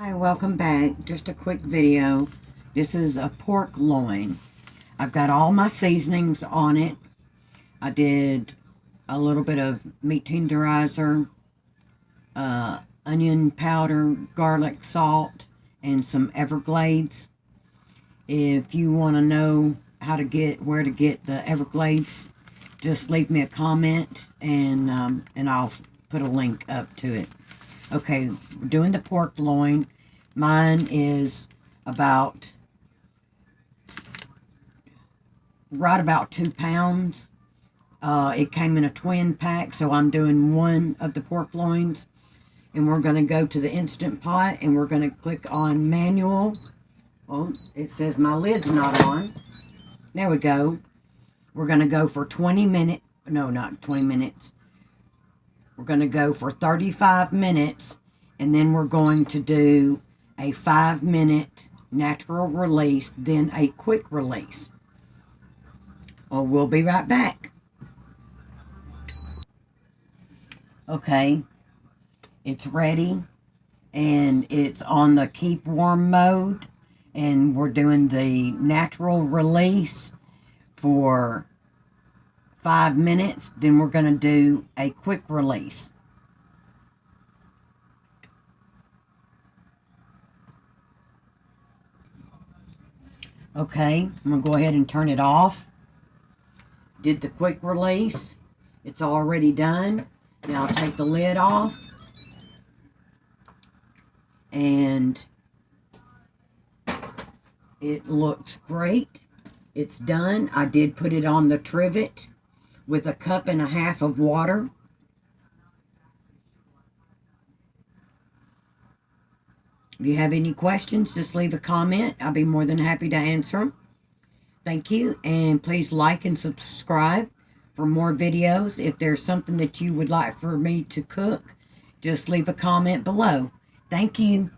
Hi, welcome back. Just a quick video. This is a pork loin. I've got all my seasonings on it. I did a little bit of meat tenderizer, onion powder, garlic salt, and some Everglades. If you want to know where to get the Everglades, just leave me a comment and I'll put a link up to it. Okay, we're doing the pork loin. Mine is right about 2 pounds. It came in a twin pack, so I'm doing one of the pork loins. And we're going to go to the Instant Pot, and we're going to click on manual. Oh, it says my lid's not on. There we go. We're going to go for 20 minutes. No, not 20 minutes. We're going to go for 35 minutes, and then we're going to do a 5-minute natural release, then a quick release. Well, we'll be right back. Okay, it's ready, and it's on the keep warm mode, and we're doing the natural release for 5 minutes, then we're going to do a quick release. Okay, I'm going to go ahead and turn it off. Did the quick release. It's already done. Now I'll take the lid off. And it looks great. It's done. I did put it on the trivet with a 1.5 cups of water. If you have any questions, just leave a comment. I'll be more than happy to answer them. Thank you, and please like and subscribe for more videos. If there's something that you would like for me to cook, just leave a comment below. Thank you.